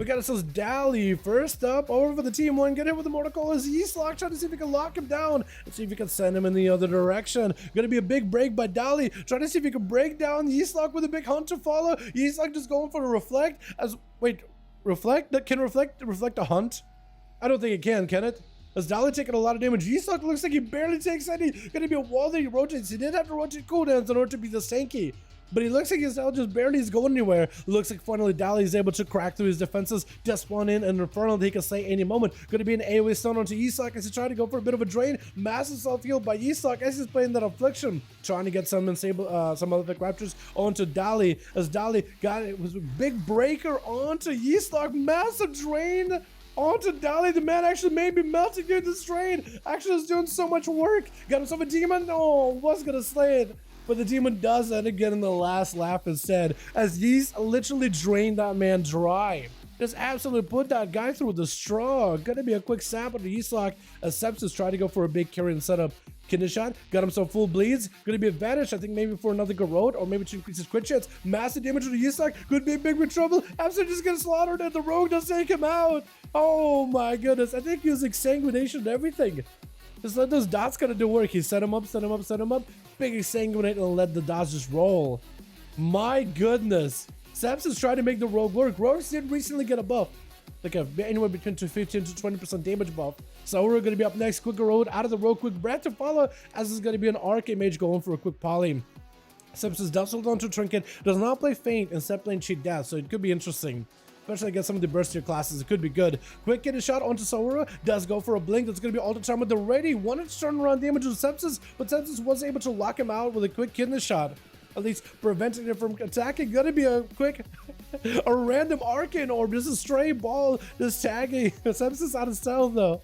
We got ourselves Dali first up over for the team one. Get hit with the mortal coil as Yeastlock, trying to see if we can lock him down and see if we can send him in the other direction. Gonna be a big break by Dali, trying to see if he can break down Yeastlock with a big hunt to follow. Yeastlock just going for a reflect as reflect that can reflect a hunt. I don't think it can it? As Dali taking a lot of damage, Yeastlock looks like he barely takes any. Gonna be a wall that he rotates. He did have to rotate cooldowns in order to be the Sankey. But he looks like his L just barely is going anywhere. Looks like finally Dali is able to crack through his defenses, just spawn in an Infernal that he can slay any moment. Going to be an AoE stun onto Yeastlock as he tried to go for a bit of a drain. Massive self-heal by Yeastlock as he's playing that Affliction. Trying to get some unstable, some other raptors onto Dali. As Dali got it, was a big breaker onto Yeastlock. Massive drain onto Dali. The man actually made me melting during this drain. Actually was doing so much work. Got himself a demon. Oh, was going to slay it. But the demon does end again in the last lap instead, as Yeast literally drained that man dry. Just absolutely put that guy through the straw. Gonna be a quick sample to Yeastlock as Sepsis tried to go for a big carry and setup. Kidney shot, got himself full bleeds. Gonna be a vanish, I think maybe for another Garrote or maybe to increase his crit chance. Massive damage to Yeastlock, could be in big trouble. Absolutely just getting slaughtered and the rogue does take him out. Oh my goodness, I think he was exsanguination and everything. Just let those dots kind of do work. He set him up, set him up, set him up. Big exsanguinate and let the dots just roll. My goodness. Sepsis tried to make the rogue work. Rogues did recently get a buff. Like anywhere between 15 to 20% damage buff. So we're going to be up next. Quick road out of the rogue. Quick breath to follow. As this is going to be an Arcane Mage going for a quick poly. Sepsis does hold on to Trinket. Does not play Feint and set playing Cheat Death. So it could be interesting. Especially against some of the burstier classes, it could be good. Quick get a shot onto Saura, does go for a blink. That's going to be all the time with the ready. Wanted to turn around damage with Sepsis, but Sepsis was able to lock him out with a quick kidney shot. At least preventing him from attacking. Gonna be a quick, a random Arcane Orb, just a stray ball, just tagging. Sepsis out of stealth though.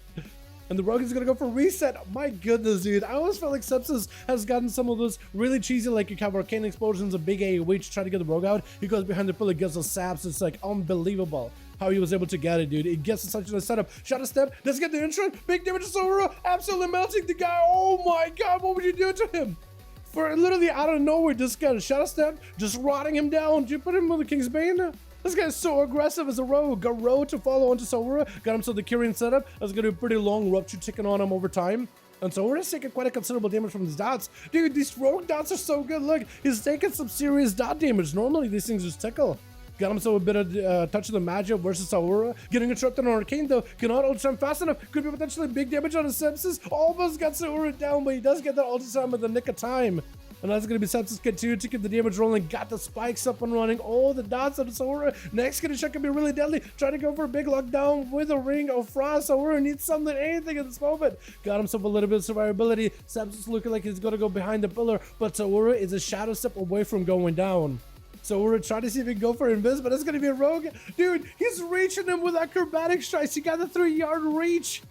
And the rogue is gonna go for reset. My goodness, dude. I always felt like Sepsis has gotten some of those really cheesy, like you have arcane explosions, a big AoE to try to get the rogue out. He goes behind the pillar, gets the saps. It's like unbelievable how he was able to get it, dude. He gets such a setup. Shadow step, does get the intro. Big damage to Sora, absolutely melting the guy. Oh my god, what would you do to him? For literally out of nowhere, just got a shadow step, just rotting him down. Did you put him with the King's Bane? This guy's so aggressive as a rogue. Garrote to follow onto Sora. Got himself the Kyrian setup. That's going to be a pretty long rupture ticking on him over time. And so we're just taking quite a considerable damage from these dots. Dude, these rogue dots are so good. Look, he's taking some serious dot damage. Normally, these things just tickle. Got himself a bit of touch of the magic versus Aurora. Getting interrupted on Arcane though. Cannot ult time fast enough. Could be potentially big damage on his Sepsis. Almost got Aurora down, but he does get that ult time in the nick of time. And that's going to be Sepsis continue to keep the damage rolling. Got the spikes up and running. Oh, the dots on Sora. Next gonna check can be really deadly. Trying to go for a big lockdown with a ring of frost. Sora needs something, anything at this moment. Got himself a little bit of survivability. Sepsis looking like he's going to go behind the pillar. But Sora is a shadow step away from going down. So we're trying to see if we can go for Invis, but it's going to be a rogue. Dude, he's reaching him with acrobatic strikes. He got the 3-yard reach.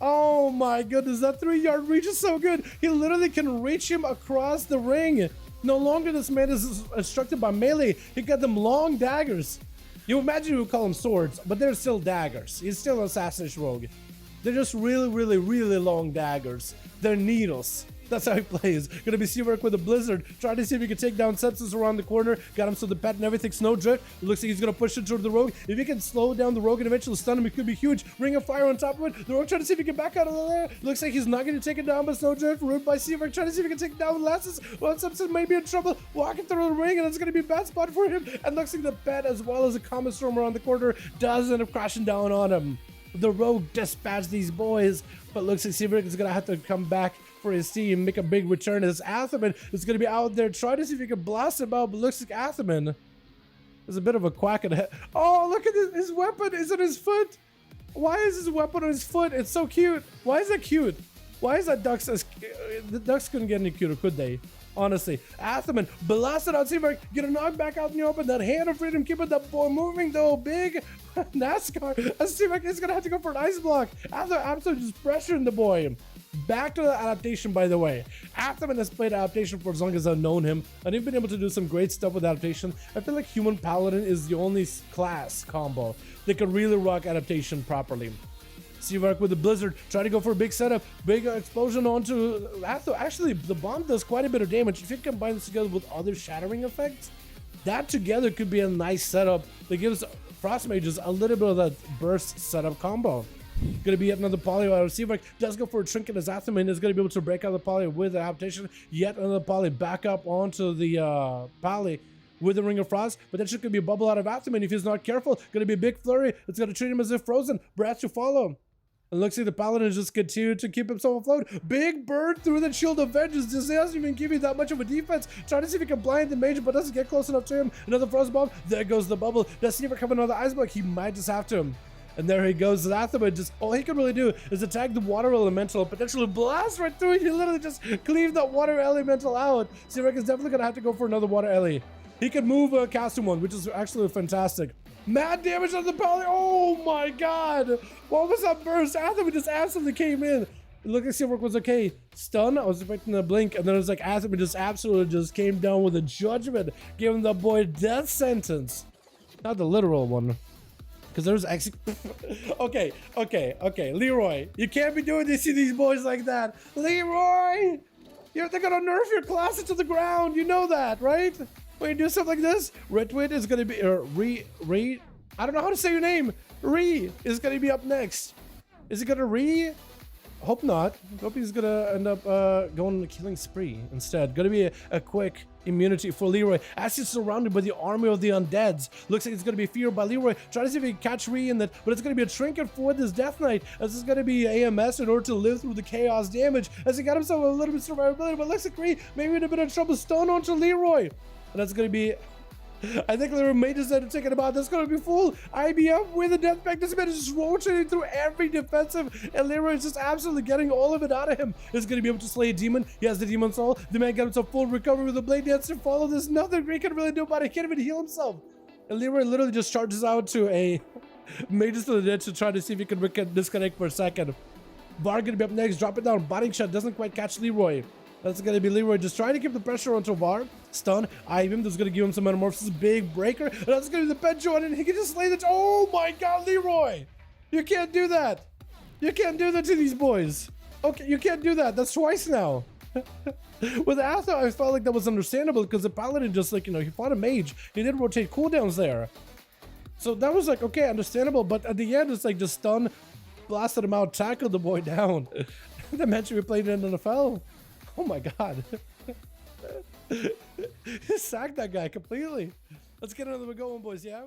Oh my goodness, that 3-yard reach is so good. He literally can reach him across the ring. No longer this man is instructed by melee. He got them long daggers. You imagine you would call them swords, but they're still daggers. He's still an assassination rogue. They're just really, really, really long daggers. They're needles. That's how he plays. Gonna be Seawork with a Blizzard. Trying to see if he can take down Sepsis around the corner. Got him so the pet and everything. Snowdrift. Looks like he's gonna push it toward the rogue. If he can slow down the rogue and eventually stun him, it could be huge. Ring of Fire on top of it. The rogue trying to see if he can back out of there. Looks like he's not gonna take it down, but Snowdrift ruled by Seawork. Trying to see if he can take it down with Lasses. Well, Sepsis may be in trouble. Walking through the ring, and it's gonna be a bad spot for him. And looks like the pet, as well as a Comet Storm around the corner, does end up crashing down on him. The rogue dispatched these boys, but looks like Seawork is gonna have to come back for his team, make a big return as Atherman is going to be out there trying to see if he can blast him out, but looks like Atherman is a bit of a quack in the head. Oh, look at this. His weapon is on his foot. Why is his weapon on his foot? It's so cute. Why is that cute? Why is that Ducks as the Ducks couldn't get any cuter, could they? Honestly, Atherman blasted out Seawork, get a knockback out in the open. That hand of freedom, keeping that boy moving though. Big NASCAR. Seawork is gonna have to go for an ice block. After absolutely just pressuring the boy. Back to the adaptation, by the way. Atherman has played adaptation for as long as I've known him, and he's been able to do some great stuff with adaptation. I feel like Human Paladin is the only class combo that can really rock adaptation properly. Seawork with the Blizzard, try to go for a big setup, big explosion onto Atho. Actually, the bomb does quite a bit of damage. If you combine this together with other shattering effects, that together could be a nice setup that gives Frost Mage is a little bit of that burst setup combo. Gonna be yet another poly. I see if I does go for a trinket as Athaman is gonna be able to break out the poly with the adaptation. Yet another poly back up onto the poly with the Ring of Frost, but then should gonna be a bubble out of Athaman if he's not careful. Gonna be a big flurry. It's gonna treat him as if frozen. Brats to follow. And looks like the Paladin is just continued to keep himself afloat. Big bird through the Shield of Vengeance. Just doesn't even give you that much of a defense. Trying to see if he can blind the mage, but doesn't get close enough to him. Another Frost Bomb. There goes the bubble. Does he ever come another Ice Block? He might just have to. And there he goes. Athaman just all he can really do is attack the water elemental, potentially blast right through it. He literally just cleaved that water elemental out. Seawork is definitely gonna have to go for another water ele. He could move a casting one, which is actually fantastic. Mad damage on the poly. Oh my god! What was that burst? Athaman just absolutely came in. It looked like Seawork was okay. Stun. I was expecting the blink, and then it was like Athaman just absolutely just came down with a judgment, giving the boy death sentence. Not the literal one. Because there's okay. Leroy, you can't be doing this to these boys like that. Leroy! They're gonna nerf your class into the ground. You know that, right? When you do something like this, Redwit is gonna be, I don't know how to say your name. Is gonna be up next. Is it gonna Hope not. Hope he's gonna end up going on a killing spree instead. Gonna be a quick immunity for Leroy as he's surrounded by the army of the undeads. Looks like it's gonna be feared by Leroy. Try to see if he can catch in that, but it's gonna be a trinket for this Death Knight as it's gonna be AMS in order to live through the chaos damage as he got himself a little bit of survivability, but looks like maybe in a bit of trouble. Stone onto Leroy. And that's gonna be, I think Leroy may decide to take it about. That's going to be full IBF with a death pack. This man is just rotating through every defensive, and Leroy is just absolutely getting all of it out of him. He's going to be able to slay a demon. He has the demon soul. The man got himself full recovery with a blade dance to follow. There's nothing he can really do about it. He can't even heal himself. And Leroy literally just charges out to a Mages to the Dead to try to see if he can disconnect for a second. Var going to be up next. Drop it down. Botting shot doesn't quite catch Leroy. That's going to be Leroy just trying to keep the pressure onto Var. Stun. Ivim. That's going to give him some metamorphosis. Big breaker. And that's going to be the pet joint. And he can just slay the... Oh my god, Leroy! You can't do that. You can't do that to these boys. Okay, you can't do that. That's twice now. With Atha, I felt like that was understandable because the Paladin just like, he fought a mage. He did rotate cooldowns there. So that was like, okay, understandable. But at the end, it's like just stun, blasted him out, tackled the boy down. That meant we played in NFL. Oh my god. Sacked that guy completely. Let's get another go on, boys, yeah?